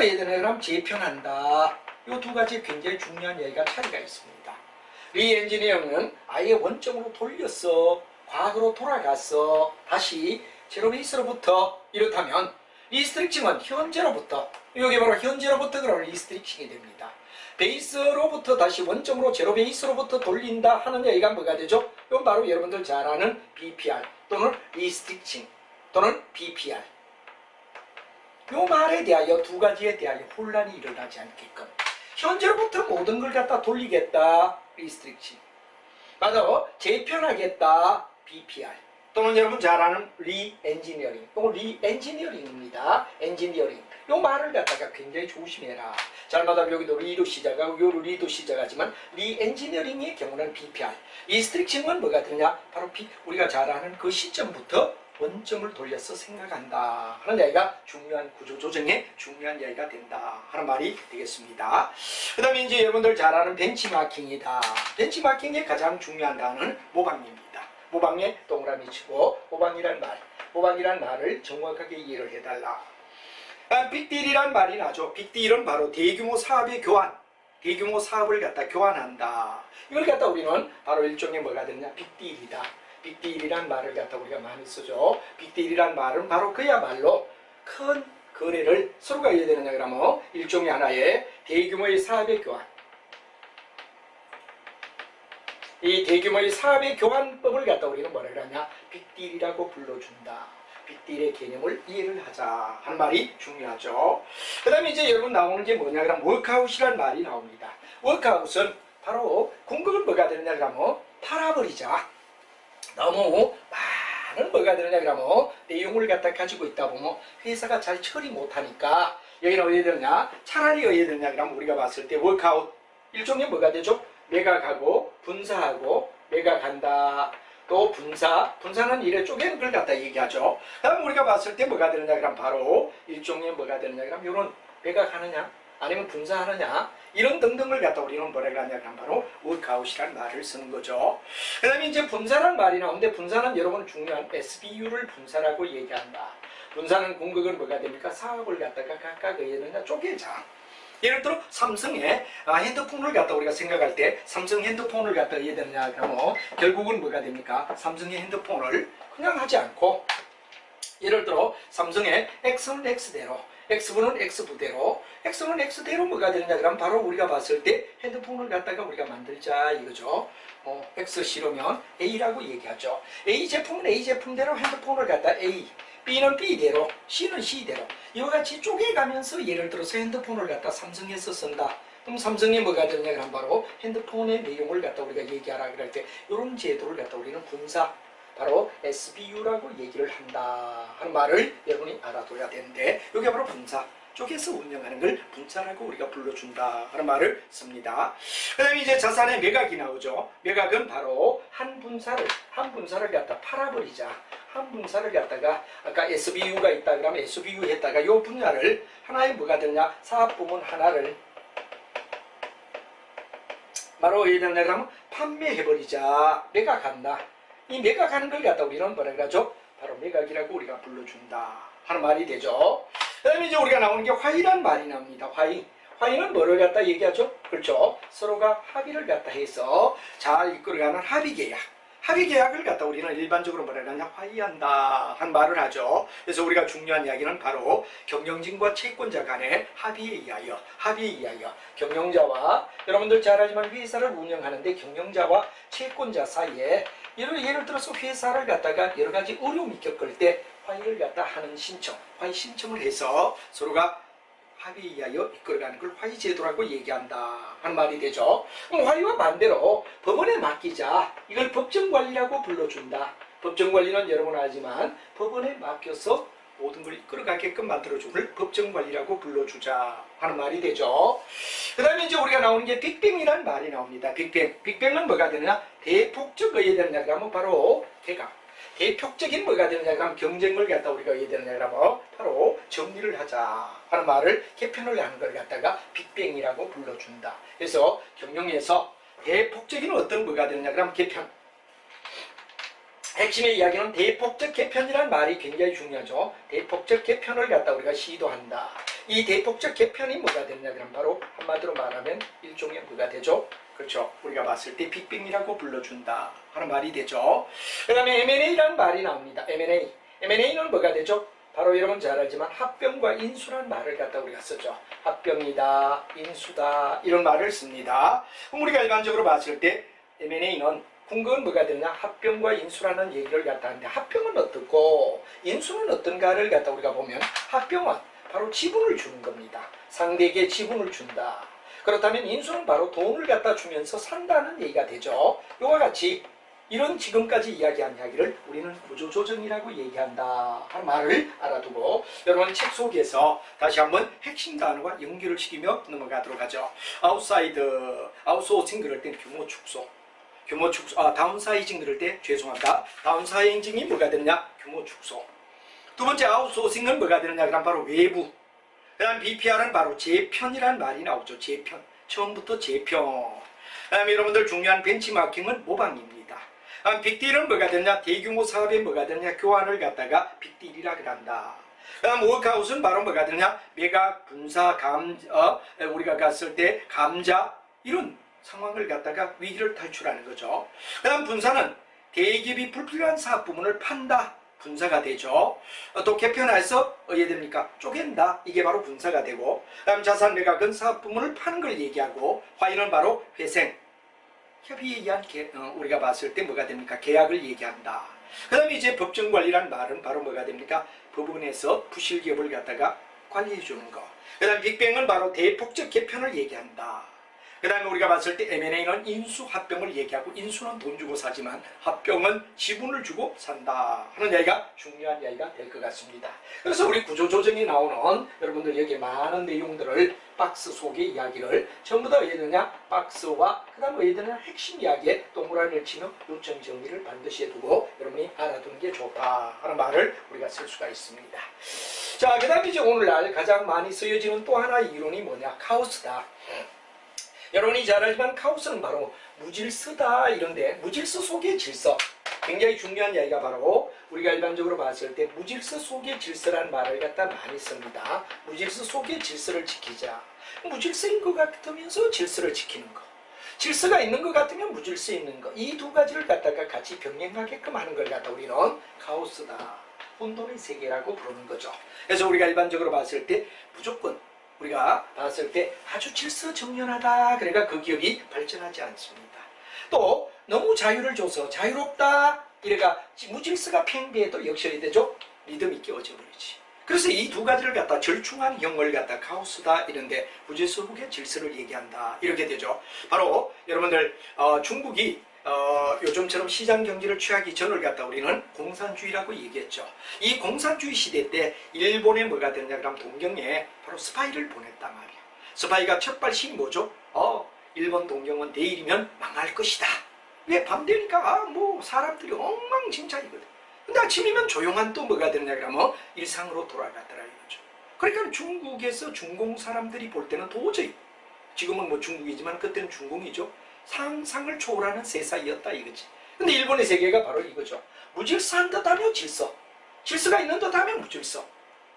A: 해야 되나 그럼 재편한다. 요 두 가지 굉장히 중요한 얘기가 차이가 있습니다. 리엔지니어링은 아예 원점으로 돌렸어, 과거로 돌아갔어, 다시 제로 베이스로부터. 이렇다면 리스트릭칭은 현재로부터, 이게 바로 현재로부터 그런 리스트릭칭이 됩니다. 베이스로부터 다시 원점으로 제로 베이스로부터 돌린다 하는 얘기가 뭐가 되죠? 이건 바로 여러분들 잘 아는 BPR 또는 리스트릭칭 또는 BPR. 요 말에 대하여 두 가지에 대하여 혼란이 일어나지 않게끔 현재로부터 모든 걸 갖다 돌리겠다, 리스트릭칭. 맞아, 재편하겠다, BPR. 또는 여러분 잘 아는 리엔지니어링. 이거 리엔지니어링입니다. 엔지니어링. 요 말을 갖다가 굉장히 조심해라. 잘못하면 여기도 리로 시작하고 요 리도 시작하지만 리엔지니어링의 경우는 BPR. 리스트릭칭은 뭐가 되냐? 바로 우리가 잘 아는 그 시점부터 원점을 돌려서 생각한다 하는 이야기가 중요한 구조조정에 중요한 이야기가 된다 하는 말이 되겠습니다. 그 다음에 이제 여러분들 잘 아는 벤치마킹이다. 벤치마킹의 가장 중요한 단어는 모방입니다. 모방에 동그라미 치고 모방이란 말을 정확하게 이해를 해달라. 빅딜이란 말이 나죠. 빅딜은 바로 대규모 사업의 교환, 대규모 사업을 갖다 교환한다. 이걸 갖다 우리는 바로 일종의 뭐가 되느냐, 빅딜이다. 빅딜이란 말을 갖다 우리가 많이 쓰죠. 빅딜이란 말은 바로 그야말로 큰 거래를 서로가 해야 되느냐 그러면 일종의 하나의 대규모의 사업의 교환, 이 대규모의 사업의 교환법을 갖다 우리는 뭐라 그러냐, 빅딜이라고 불러준다. 빅딜의 개념을 이해를 하자 하는 말이 중요하죠. 그 다음에 이제 여러분 나오는 게 뭐냐 그러면 워크아웃이란 말이 나옵니다. 워크아웃은 바로 궁극은 뭐가 되느냐 그러면 팔아버리자. 너무 많은 뭐가 되느냐 그러면 내용을 갖다 가지고 있다 보면 회사가 잘 처리 못하니까 여기는 어디에 되느냐, 차라리 어디에 되느냐 그러면 우리가 봤을 때 워크아웃 일종의 뭐가 되죠? 매각하고 분사하고 매각한다. 또 분사는 일에 쪼개는 걸 갖다 얘기하죠. 다음 우리가 봤을 때 뭐가 되느냐 그러면 바로 일종의 뭐가 되느냐 그러면 이런 매각하느냐 아니면 분사하느냐 이런 등등을 갖다 우리는 뭐라고 하냐 그러면 바로 워크아웃이라는 말을 쓰는 거죠. 그 다음에 이제 분사라는 말이 나오는데 분사는 여러분 중요한 SBU를 분사라고 얘기한다. 분사는 궁극은 뭐가 됩니까? 사업을 갖다가 각각 어디에느냐 쪼개자. 예를 들어 삼성의 핸드폰을 갖다 우리가 생각할 때 삼성 핸드폰을 갖다 해야 되느냐 그러면 결국은 뭐가 됩니까? 삼성의 핸드폰을 그냥 하지 않고 예를 들어 삼성의 X는 X대로 X부는 X부대로 X는 X대로 뭐가 되느냐 그러면 바로 우리가 봤을 때 핸드폰을 갖다가 우리가 만들자 이거죠. X 싫으면 A라고 얘기하죠. A 제품은 A 제품대로 핸드폰을 갖다 A, B는 B대로, C는 C대로 이와 같이 쪼개가면서 예를 들어서 핸드폰을 갖다 삼성에서 쓴다. 그럼 삼성이 뭐가 되느냐 그러면 바로 핸드폰의 내용을 갖다 우리가 얘기하라 그럴 때 이런 제도를 갖다 우리는 분사, 바로 SBU라고 얘기를 한다 하는 말을 여러분이 알아둬야 되는데 이게 바로 분사, 쪽에서 운영하는 걸 분사라고 우리가 불러준다 하는 말을 씁니다. 그 다음에 이제 자산의 매각이 나오죠. 매각은 바로 한 분사를 갖다 팔아버리자. 한 분사를 갖다가 아까 SBU가 있다 그러면 SBU 했다가 이 분야를 하나의 뭐가 되느냐, 사업부문 하나를 바로 예를 들면 판매해버리자. 매각한다. 이 매각하는 걸 갖다 우리는 뭐라 그러죠? 바로 매각이라고 우리가 불러준다 하는 말이 되죠. 그 다음에 이제 우리가 나오는 게 화의란 말이 나옵니다. 화의는 뭐를 갖다 얘기하죠? 그렇죠. 서로가 합의를 갖다 해서 잘 이끌어가는 합의계약. 합의계약을 갖다 우리는 일반적으로 뭐라 그러냐, 화의한다 한 말을 하죠. 그래서 우리가 중요한 이야기는 바로 경영진과 채권자 간의 합의에 의하여 경영자와 여러분들 잘 알지만 회사를 운영하는데 경영자와 채권자 사이에 예를 들어서 회사를 갖다가 여러 가지 어려움이 겪을 때 화의를 갖다 하는 신청, 화의 신청을 해서 서로가 합의에 의하여 이끌어가는 걸 화의제도라고 얘기한다 하는 말이 되죠. 그럼 화의와 반대로 법원에 맡기자, 이걸 법정관리라고 불러준다. 법정관리는 여러분 알지만 법원에 맡겨서 모든 걸 이끌어가게끔 만들어주는 걸 법정관리라고 불러주자 하는 말이 되죠. 그 다음에 이제 우리가 나오는 게 빅뱅이라는 말이 나옵니다. 빅뱅은 뭐가 되느냐? 대폭적 의해되느냐 그러면 바로 개각. 대폭적인 뭐가 되느냐 그러면 경쟁을 갖다 우리가 의해되느냐 그러면 바로 정리를 하자 하는 말을 개편을 하는 걸 갖다가 빅뱅이라고 불러준다. 그래서 경영에서 대폭적인 어떤 뭐가 되느냐 그러면 개편. 핵심의 이야기는 대폭적 개편이라는 말이 굉장히 중요하죠. 대폭적 개편을 갖다 우리가 시도한다. 이 대폭적 개편이 뭐가 되느냐 그러면 바로 한마디로 말하면 일종의 뭐가 되죠? 그렇죠. 우리가 봤을 때 빅뱅이라고 불러준다 하는 말이 되죠. 그 다음에 M&A라는 말이 나옵니다. M&A는 뭐가 되죠? 바로 여러분 잘 알지만 합병과 인수라는 말을 갖다 우리가 쓰죠. 합병이다, 인수다 이런 말을 씁니다. 그럼 우리가 일반적으로 봤을 때 M&A는 궁극은 뭐가 되느냐? 합병과 인수라는 얘기를 갖다 하는데 합병은 어떻고 인수는 어떤가를 갖다 우리가 보면 합병은 바로 지분을 주는 겁니다. 상대에게 지분을 준다. 그렇다면 인수는 바로 돈을 갖다 주면서 산다는 얘기가 되죠. 이와 같이 이런 지금까지 이야기한 이야기를 우리는 구조조정이라고 얘기한다 하는 말을 알아두고 여러분 책 속에서 다시 한번 핵심 단어와 연결을 시키며 넘어가도록 하죠. 아웃소싱 그럴 땐 규모 축소. 다운사이징 그럴 때 죄송합니다. 다운사이징이 뭐가 되느냐? 규모 축소. 두 번째 아웃소싱은 뭐가 되느냐? 그럼 바로 외부. 그 다음 BPR은 바로 재편이라는 말이 나오죠. 재편. 처음부터 재편. 그 다음에 여러분들 중요한 벤치마킹은 모방입니다. 빅딜은 뭐가 되느냐? 대규모 사업에 뭐가 되느냐? 교환을 갖다가 빅딜이라 그런다. 그 다음 워크아웃은 바로 뭐가 되느냐? 매각, 분사, 우리가 갔을 때 감자 이런 상황을 갖다가 위기를 탈출하는 거죠. 그 다음 분사는 대기업이 불필요한 사업 부문을 판다. 분사가 되죠. 또 개편해서 어떻게 됩니까? 쪼갠다. 이게 바로 분사가 되고 그 다음 자산 매각은 사업 부문을 파는 걸 얘기하고 화의는 바로 회생. 협의에 의한 우리가 봤을 때 뭐가 됩니까? 계약을 얘기한다. 그 다음에 이제 법정관리라는 말은 바로 뭐가 됩니까? 법원에서 부실기업을 갖다가 관리해 주는 거. 그 다음 빅뱅은 바로 대폭적 개편을 얘기한다. 그 다음에 우리가 봤을 때 M&A는 인수, 합병을 얘기하고 인수는 돈 주고 사지만 합병은 지분을 주고 산다 하는 이야기가 중요한 이야기가 될 것 같습니다. 그래서 우리 구조조정이 나오는 여러분들 여기 많은 내용들을 박스 속의 이야기를 전부 다 어디에 되느냐? 박스와 그 다음에 어디에 되느냐? 핵심 이야기에 동그라미를 치며 요점 정리를 반드시 해두고 여러분이 알아두는 게 좋다 하는 말을 우리가 쓸 수가 있습니다. 자, 그 다음에 이제 오늘날 가장 많이 쓰여지는 또 하나의 이론이 뭐냐? 카오스다. 여러분이 잘 알지만 카오스는 바로 무질서다 이런데 무질서 속의 질서 굉장히 중요한 이야기가 바로 우리가 일반적으로 봤을 때 무질서 속의 질서라는 말을 갖다 많이 씁니다. 무질서 속의 질서를 지키자. 무질서인 것 같으면서 질서를 지키는 거. 질서가 있는 것 같으면 무질서 있는 거. 이 두 가지를 갖다가 같이 병행하게끔 하는 걸 갖다 우리는 카오스다. 혼돈의 세계라고 부르는 거죠. 그래서 우리가 일반적으로 봤을 때 무조건 우리가 봤을 때 아주 질서정연하다. 그러니까 그 기업이 발전하지 않습니다. 또 너무 자유를 줘서 자유롭다. 이래가 무질서가 팽배해도 역설이 되죠. 리듬이 깨어져버리지. 그래서 이 두 가지를 갖다 절충한 형을 갖다 카오스다 이런데 무질서 속의 질서를 얘기한다. 이렇게 되죠. 바로 여러분들 중국이 요즘처럼 시장 경제를 취하기 전을 갖다 우리는 공산주의라고 얘기했죠. 이 공산주의 시대 때 일본에 뭐가 됐냐 그러면 동경에 바로 스파이를 보냈단 말이야. 스파이가 첫 발신이 뭐죠? 일본 동경은 내일이면 망할 것이다. 왜 밤 되니까 사람들이 엉망진창이거든. 근데 아침이면 조용한 또 뭐가 되느냐 그러면 일상으로 돌아가더라 이거죠. 그러니까 중국에서 중공 사람들이 볼 때는 도저히 지금은 중국이지만 그때는 중공이죠. 상상을 초월하는 세상이었다 이거지. 근데 일본의 세계가 바로 이거죠. 무질서한 듯하며 질서. 질서가 있는 듯하며 무질서.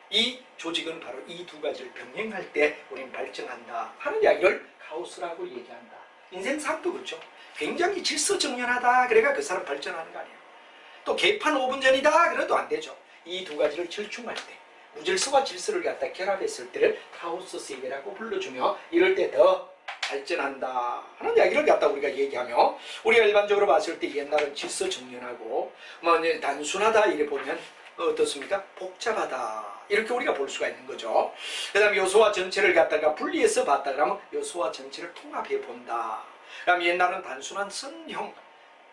A: 이 조직은 바로 이 두 가지를 병행할 때 우리는 발전한다 하는 이야기를 카오스라고 얘기한다. 인생 삶도 그렇죠. 굉장히 질서정연하다. 그래가 그 사람 발전하는 거 아니에요. 또 개판 5분 전이다. 그래도 안 되죠. 이 두 가지를 절충할 때 무질서와 질서를 갖다 결합했을 때를 카오스 세계라고 불러주며 이럴 때 더 발전한다 하는 이야기를 갖다 우리가 얘기하며 우리가 일반적으로 봤을 때 옛날은 질서정연하고 단순하다 이래 보면 어떻습니까? 복잡하다. 이렇게 우리가 볼 수가 있는 거죠. 그 다음에 요소와 전체를 갖다가 분리해서 봤다 그러면 요소와 전체를 통합해 본다. 그 다음에 옛날은 단순한 선형,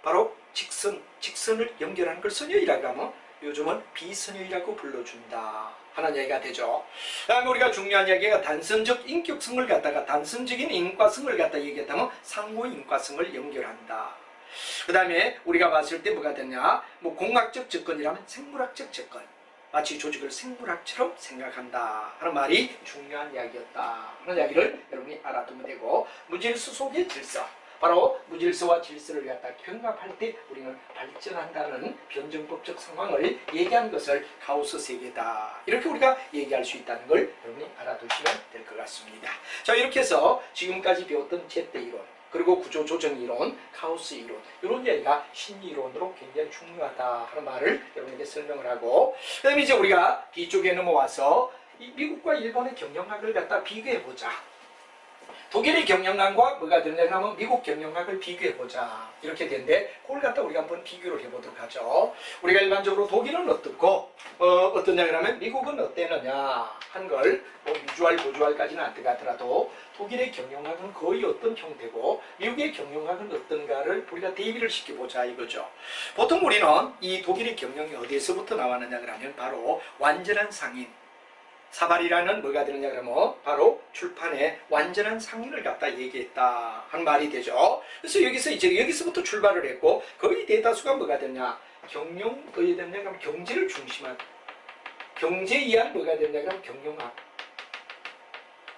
A: 바로 직선을 연결하는 걸 선형이라고 하면 요즘은 비선형이라고 불러준다 하는 얘기가 되죠. 그 다음에 우리가 중요한 이야기가 단선적 인격성을 갖다가 단선적인 인과성을 갖다 얘기했다면 상호 인과성을 연결한다. 그 다음에 우리가 봤을 때 뭐가 되냐, 뭐 공학적 접근이라면 생물학적 접근, 마치 조직을 생물학처럼 생각한다 하는 말이 중요한 이야기였다 하는 이야기를 여러분이 알아두면 되고, 무질서 속의 질서, 바로 무질서와 질서를 갖다 병합할 때 우리는 발전한다는 변증법적 상황을 얘기한 것을 가우스 세계다, 이렇게 우리가 얘기할 수 있다는 걸 여러분이 알아두시면 될 것 같습니다. 자, 이렇게 해서 지금까지 배웠던 제때 이론, 그리고 구조조정 이론, 카오스 이론, 이런 이야기가 신이론으로 굉장히 중요하다 하는 말을 여러분에게 설명을 하고, 그 다음에 이제 우리가 뒤쪽에 넘어와서 이 미국과 일본의 경영학을 갖다 비교해보자. 독일의 경영학과 뭐가 되느냐 하면 미국 경영학을 비교해보자, 이렇게 되는데, 그걸 갖다 우리가 한번 비교를 해보도록 하죠. 우리가 일반적으로 독일은 어떻고 어떠냐 그러면 미국은 어땠느냐 한 걸 뭐 유주알 보주알까지는 안 들어가더라도 독일의 경영학은 거의 어떤 형태고 미국의 경영학은 어떤가를 우리가 대비를 시켜보자 이거죠. 보통 우리는 이 독일의 경영이 어디에서부터 나왔느냐 그러면 바로 완전한 상인, 사발이라는 뭐가 되느냐 그러면 바로 출판에 완전한 상인을 갖다 얘기했다 하는 말이 되죠. 그래서 여기서부터 출발을 했고, 거의 대다수가 뭐가 되냐, 경영의 되느냐 그러면 경제를 중심한, 경제에 의한 뭐가 되느냐 그러면 경영학,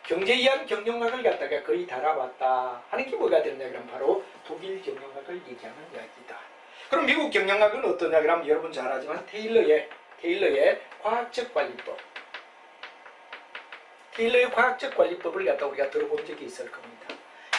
A: 경제에 의한 경영학을 갖다가 거의 달아왔다 하는 게 뭐가 되느냐 그러면 바로 독일 경영학을 얘기하는 이야기다. 그럼 미국 경영학은 어떠냐 그러면 여러분 잘 알지만 테일러의 과학적 관리법, 테일러의 과학적 관리법을 갖다 우리가 들어본 적이 있을 겁니다.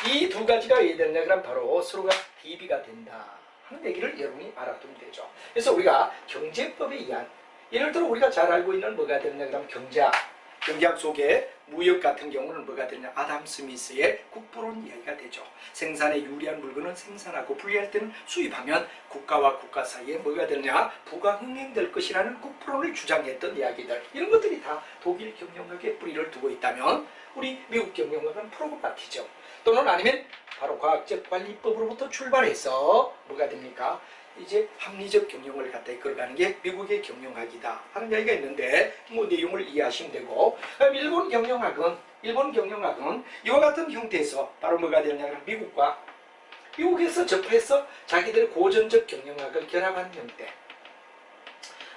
A: 이 두 가지가 왜 되느냐 그러면 바로 서로가 대비가 된다 하는 얘기를 여러분이 알아두면 되죠. 그래서 우리가 경제법에 의한, 예를 들어 우리가 잘 알고 있는 뭐가 되느냐 그러면 경제학 속에 무역 같은 경우는 뭐가 되느냐, 아담 스미스의 국부론 이야기가 되죠. 생산에 유리한 물건은 생산하고 불리할 때는 수입하면 국가와 국가 사이에 뭐가 되느냐, 부가 흥행될 것이라는 국부론을 주장했던 이야기들, 이런 것들이 다 독일 경영학에 뿌리를 두고 있다면 우리 미국 경영학은 프로그마티즘 또는 아니면 바로 과학적 관리법으로부터 출발해서 뭐가 됩니까, 이제 합리적 경영을 갖다 이끌어가는 게 미국의 경영학이다 하는 이야기가 있는데, 뭐 내용을 이해하시면 되고, 일본 경영학은 이와 같은 형태에서 바로 뭐가 되느냐, 미국에서 접해서 자기들의 고전적 경영학을 결합한 형태,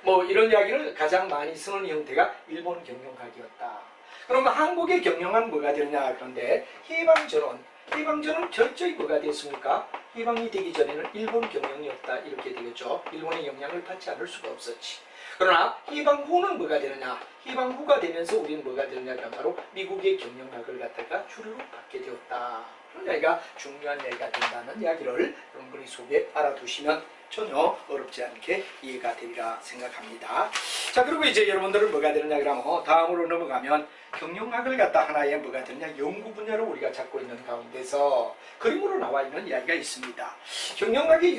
A: 뭐 이런 이야기를 가장 많이 쓰는 형태가 일본 경영학이었다. 그러면 한국의 경영학은 뭐가 되느냐, 그런데 해방전은 철저히 뭐가 됐습니까? 해방이 되기 전에는 일본 경영이었다 이렇게 되겠죠. 일본의 영향을 받지 않을 수가 없었지. 그러나 해방 후는 뭐가 되느냐, 해방 후가 되면서 우리는 뭐가 되느냐가 바로 미국의 경영학을 갖다가 주류로 받게 되었다. 그런 이야기가 중요한 이야기가 된다는 이야기를 여러분들이 속에 알아두시면 전혀 어렵지 않게 이해가 되리라 생각합니다. 자, 그리고 이제 여러분들은 뭐가 되느냐 그러면 다음으로 넘어가면 경영학을 갖다 하나의 뭐가 되느냐, 연구 분야로 우리가 잡고 있는 가운데서 그림으로 나와 있는 이야기가 있습니다. 경영학의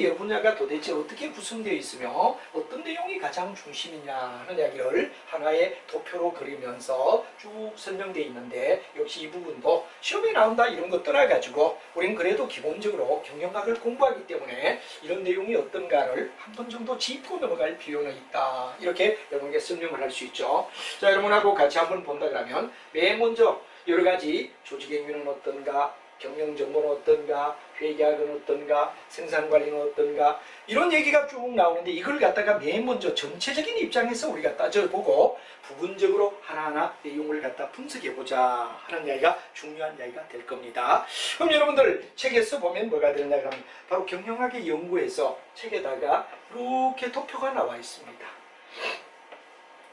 A: 여러 분야가 도대체 어떻게 구성되어 있으며 어떤 내용이 가장 중심이냐 하는 이야기를 하나의 도표로 그리면서 쭉 설명되어 있는데, 역시 이 부분도 시험에 나온다 이런 거 떠나가지고 우리는 그래도 기본적으로 경영학을 공부하기 때문에 이런 내용이 어떤가를 한 번 정도 짚고 넘어갈 필요는 있다, 이렇게 여러분에게 설명을 할 수 있죠. 자, 여러분하고 같이 한번 본다 그러면 맨 먼저 여러 가지 조직행위는 어떤가, 경영정보는 어떤가, 회계학은 어떤가, 생산관리는 어떤가, 이런 얘기가 쭉 나오는데, 이걸 갖다가 맨 먼저 전체적인 입장에서 우리가 따져보고 부분적으로 하나하나 내용을 갖다 분석해보자 하는 이야기가 중요한 이야기가 될 겁니다. 그럼 여러분들 책에서 보면 뭐가 되느냐 그러면 바로 경영학의 연구에서 책에다가 이렇게 도표가 나와 있습니다.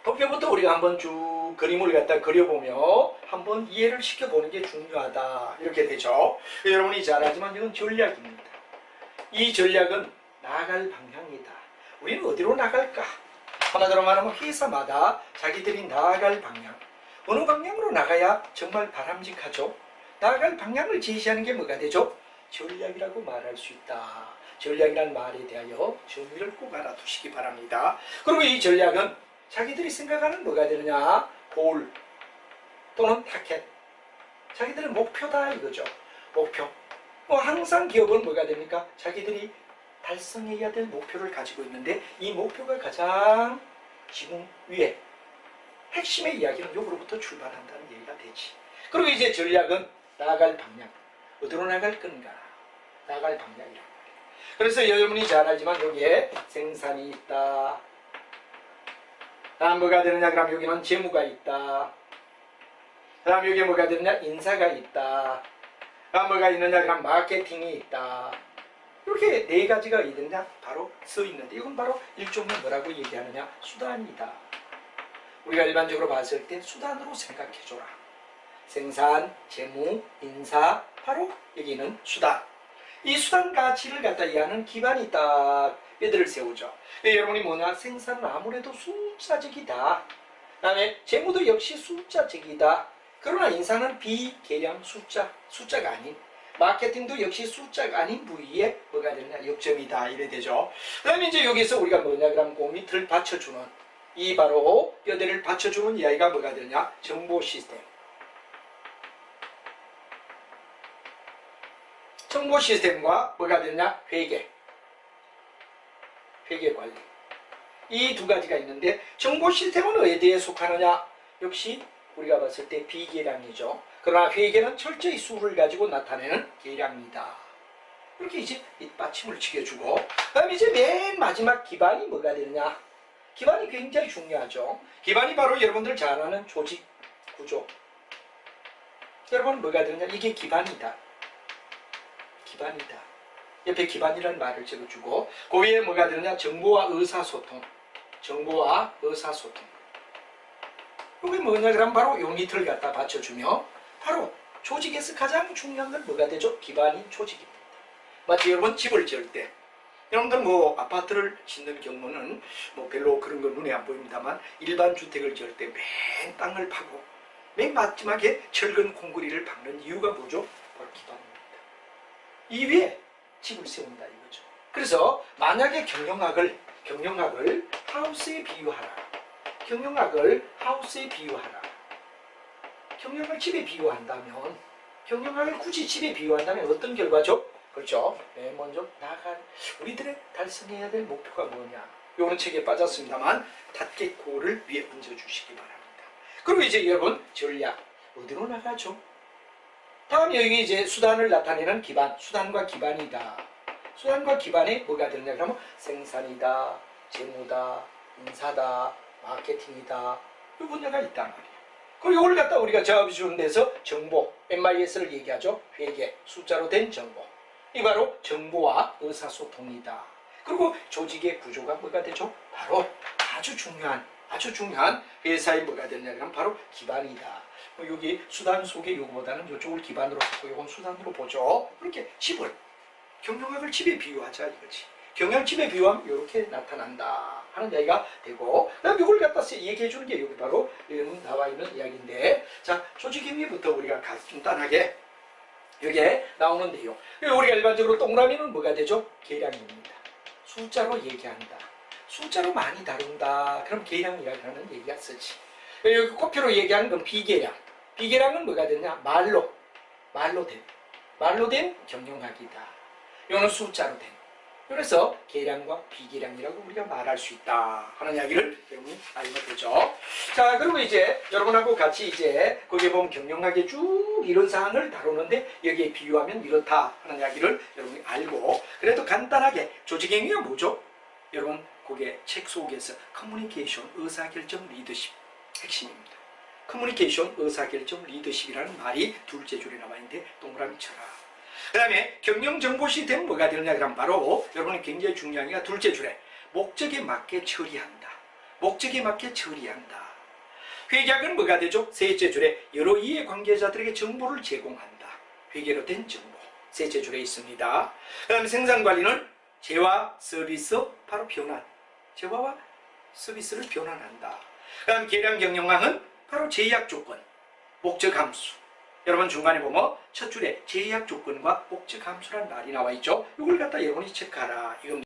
A: 도표부터 우리가 한번 쭉 그림을 갖다 그려보며 한번 이해를 시켜보는 게 중요하다 이렇게 되죠. 여러분이 잘 알지만 이건 전략입니다. 이 전략은 나아갈 방향이다. 우리는 어디로 나갈까? 하나로 말하면 회사마다 자기들이 나아갈 방향, 어느 방향으로 나가야 정말 바람직하죠? 나아갈 방향을 제시하는 게 뭐가 되죠? 전략이라고 말할 수 있다. 전략이라는 말에 대하여 정의를 꼭 알아두시기 바랍니다. 그리고 이 전략은 자기들이 생각하는 뭐가 되느냐, 골 또는 타켓, 자기들의 목표다 이거죠. 목표. 항상 기업은 뭐가 됩니까? 자기들이 달성해야 될 목표를 가지고 있는데 이 목표가 가장 지금 위에 핵심의 이야기는 여기로부터 출발한다는 얘기가 되지. 그리고 이제 전략은 나아갈 방향, 어디로 나갈 건가, 나아갈 방향이란 말이에요. 그래서 여러분이 잘 알지만 여기에 생산이 있다. 다음 뭐가 되느냐, 그럼 여기는 재무가 있다. 다음 여기에 뭐가 되느냐, 인사가 있다. 다음 뭐가 있느냐, 그럼 마케팅이 있다. 이렇게 네 가지가 있느냐 바로 써 있는데 이건 바로 일종의 뭐라고 얘기하느냐, 수단이다. 우리가 일반적으로 봤을 때 수단으로 생각해줘라. 생산, 재무, 인사, 바로 여기는 수단. 이 수단 가치를 갖다 이해하는 기반이 딱 얘들을 세우죠. 여러분이 뭐냐, 생산은 아무래도 숫자적이다. 그 다음에 재무도 역시 숫자적이다. 그러나 인사는 비계량 숫자가 아닌, 마케팅도 역시 숫자가 아닌 부위에 뭐가 되느냐, 역점이다 이래 되죠. 그 다음에 이제 여기서 우리가 뭐냐, 그럼 그 밑을 받쳐주는, 이 바로 뼈대를 받쳐주는 이야기가 뭐가 되느냐, 정보 시스템. 정보 시스템과 뭐가 되느냐, 회계 관리. 이 두 가지가 있는데 정보 시스템은 어디에 속하느냐, 역시 우리가 봤을 때 비계량이죠. 그러나 회계는 철저히 수를 가지고 나타내는 계량이다. 이렇게 이제 밑받침을 지켜주고, 그 다음에 이제 맨 마지막 기반이 뭐가 되느냐, 기반이 굉장히 중요하죠. 기반이 바로 여러분들 잘 아는 조직 구조. 여러분 뭐가 되느냐, 이게 기반이다. 기반이다. 옆에 기반이라는 말을 적어주고, 그 위에 뭐가 되느냐, 정보와 의사소통. 정보와 의사소통. 이게 뭐냐, 그럼 바로 요 밑을 갖다 받쳐주며, 바로 조직에서 가장 중요한 건 뭐가 되죠? 기반인 조직입니다. 마치 여러분 집을 지을 때, 여러분들 뭐 아파트를 짓는 경우는 뭐 별로 그런 건 눈에 안 보입니다만, 일반 주택을 지을 때 맨 땅을 파고 맨 마지막에 철근 콘크리트를 박는 이유가 뭐죠? 바로 기반입니다. 이 위에 집을 세운다 이거죠. 그래서 만약에 경영학을 하우스에 비유하라. 경영학을 하우스에 비유하라. 경영학을 집에 비유한다면, 경영학을 굳이 집에 비유한다면 어떤 결과죠? 그렇죠. 맨 먼저 우리들의 달성해야 될 목표가 뭐냐. 요거는 책에 빠졌습니다만 닫겠고를 위에 얹어주시기 바랍니다. 그리고 이제 여러분 전략 어디로 나가죠? 다음 여기 이제 수단을 나타내는 기반, 수단과 기반이다. 수단과 기반에 뭐가 되느냐 그러면 생산이다, 재무다, 인사다, 마케팅이다. 이 분야가 있단 말이에요. 그리고 이걸 갖다 우리가 작업해 주는 데서 정보, MIS를 얘기하죠. 회계, 숫자로 된 정보. 이 바로 정보와 의사소통이다. 그리고 조직의 구조가 뭐가 되죠? 바로 아주 중요한 회사의 뭐가 되느냐 그러면 바로 기반이다. 여기 수단 속에 요거보다는 이쪽을 기반으로 잡고 요건 수단으로 보죠. 그렇게 집을, 경영학을 집에 비유하자 이거지. 경영을 집에 비유하면 이렇게 나타난다 하는 이야기가 되고, 그다음 이걸 갖다 얘기해 주는 게 여기 바로 나와 있는 이야기인데, 자 조직행위부터 우리가 간단하게 여기에 나오는 내용. 우리가 일반적으로 동그라미는 뭐가 되죠? 계량입니다. 숫자로 얘기한다. 숫자로 많이 다룬다. 그럼 계량이라는 얘기가 쓰지. 여기 코피로 얘기하는 건 비계량. 비계량은 뭐가 되냐? 말로 된 경영학이다. 이거는 숫자로 된. 그래서 계량과 비계량이라고 우리가 말할 수 있다 하는 이야기를 여러분이 알면 되죠. 자, 그리고 이제 여러분하고 같이 이제 거기에 보면 경영학의 쭉 이런 사항을 다루는데 여기에 비유하면 이렇다 하는 이야기를 여러분이 알고, 그래도 간단하게 조직행위가 뭐죠? 여러분 거기에 책 속에서 커뮤니케이션, 의사결정, 리더십 핵심입니다. 커뮤니케이션, 의사결정, 리더십이라는 말이 둘째 줄에 나와 있는데 동그라미 쳐라. 그 다음에 경영정보 시스템은 뭐가 되느냐 그러면 바로 여러분이 굉장히 중요한 게 둘째 줄에 목적에 맞게 처리한다. 목적에 맞게 처리한다. 회계학은 뭐가 되죠? 셋째 줄에 여러 이해관계자들에게 정보를 제공한다. 회계로 된 정보. 셋째 줄에 있습니다. 그 다음에 생산관리는 재화, 서비스, 바로 변환. 재화와 서비스를 변환한다. 그 다음 계량 경영학은 바로 제약 조건, 목적 함수. 여러분 중간에 보면 첫 줄에 제약 조건과 목적 함수란 말이 나와 있죠. 이걸 갖다 여러분이 체크하라. 이겁니다.